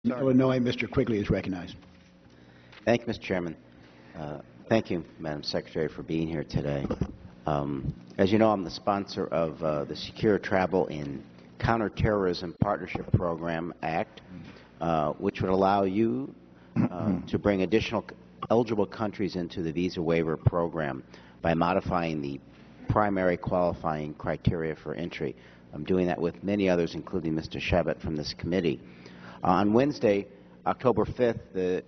Illinois, Mr. Quigley is recognized. Thank you, Mr. Chairman. Thank you, Madam Secretary, for being here today. As you know, I'm the sponsor of the Secure Travel in Counterterrorism Partnership Program Act, which would allow you to bring additional eligible countries into the visa waiver program by modifying the primary qualifying criteria for entry. I'm doing that with many others, including Mr. Shabbat from this committee. On Wednesday, October 5th, the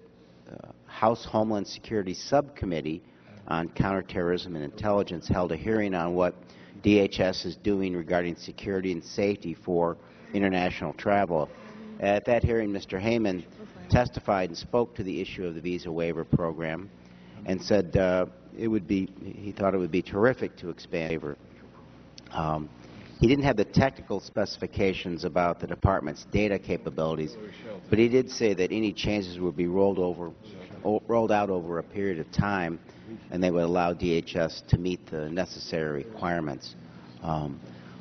House Homeland Security Subcommittee on Counterterrorism and Intelligence held a hearing on what DHS is doing regarding security and safety for international travel. At that hearing, Mr. Heyman testified and spoke to the issue of the visa waiver program and said he thought it would be terrific to expand waiver. He didn't have the technical specifications about the Department's data capabilities, but he did say that any changes would be rolled out over a period of time, and they would allow DHS to meet the necessary requirements.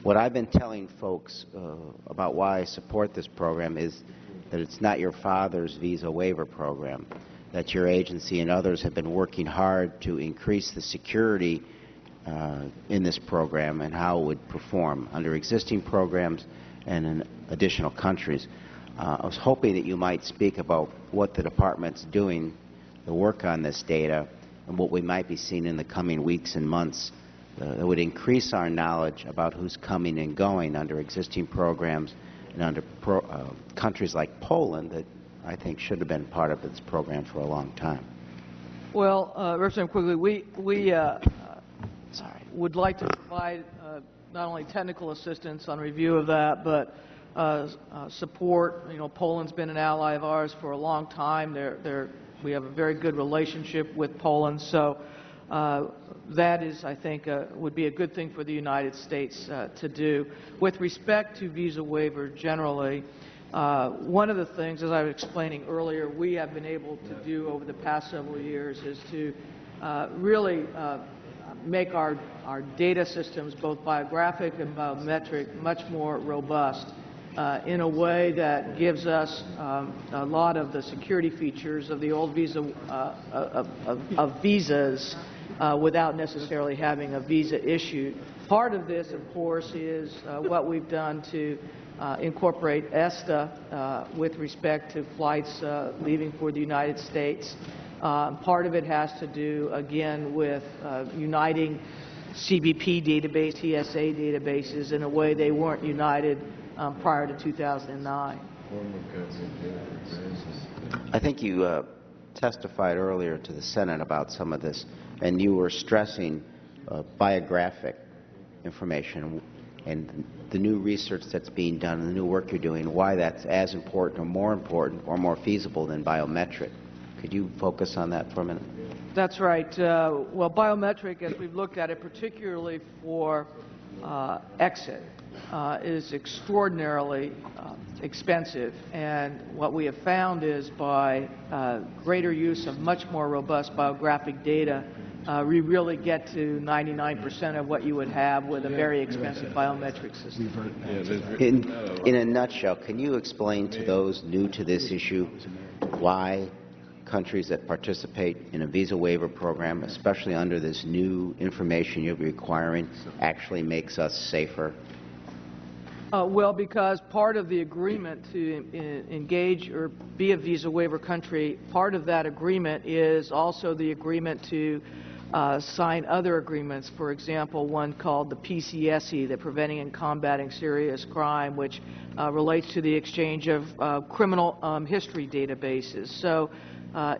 What I've been telling folks about why I support this program is that it's not your father's visa waiver program, that your agency and others have been working hard to increase the security in this program and how it would perform under existing programs and in additional countries. I was hoping that you might speak about what the Department's doing to work on this data and what we might be seeing in the coming weeks and months that would increase our knowledge about who's coming and going under existing programs and under countries like Poland that I think should have been part of this program for a long time. Well, Representative Quigley, we would like to provide not only technical assistance on review of that, but support. You know, Poland's been an ally of ours for a long time. We have a very good relationship with Poland, so that is, I think, would be a good thing for the United States to do. With respect to visa waiver generally, one of the things, as I was explaining earlier, we have been able to do over the past several years is to really make our data systems, both biographic and biometric, much more robust in a way that gives us a lot of the security features of the old visa of visas without necessarily having a visa issued. Part of this, of course, is what we've done to incorporate ESTA with respect to flights leaving for the United States. Part of it has to do, again, with uniting CBP database, TSA databases in a way they weren't united prior to 2009. I think you testified earlier to the Senate about some of this, and you were stressing biographic information and the new research that's being done and the new work you're doing, why that's as important or more feasible than biometric. Could you focus on that for a minute? That's right. Well, biometric, as we've looked at it, particularly for exit, is extraordinarily expensive. And what we have found is by greater use of much more robust biographic data, we really get to 99% of what you would have with a very expensive biometric system. In a nutshell, can you explain to those new to this issue why countries that participate in a visa waiver program, especially under this new information you're requiring, actually makes us safer? Well, because part of the agreement to engage or be a visa waiver country, part of that agreement is also the agreement to sign other agreements. For example, one called the PCSE, the Preventing and Combating Serious Crime, which relates to the exchange of criminal history databases. So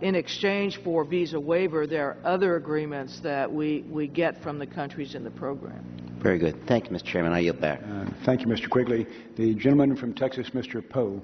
in exchange for visa waiver, there are other agreements that we get from the countries in the program. Very good. Thank you, Mr. Chairman. I yield back. Thank you, Mr. Quigley. The gentleman from Texas, Mr. Poe.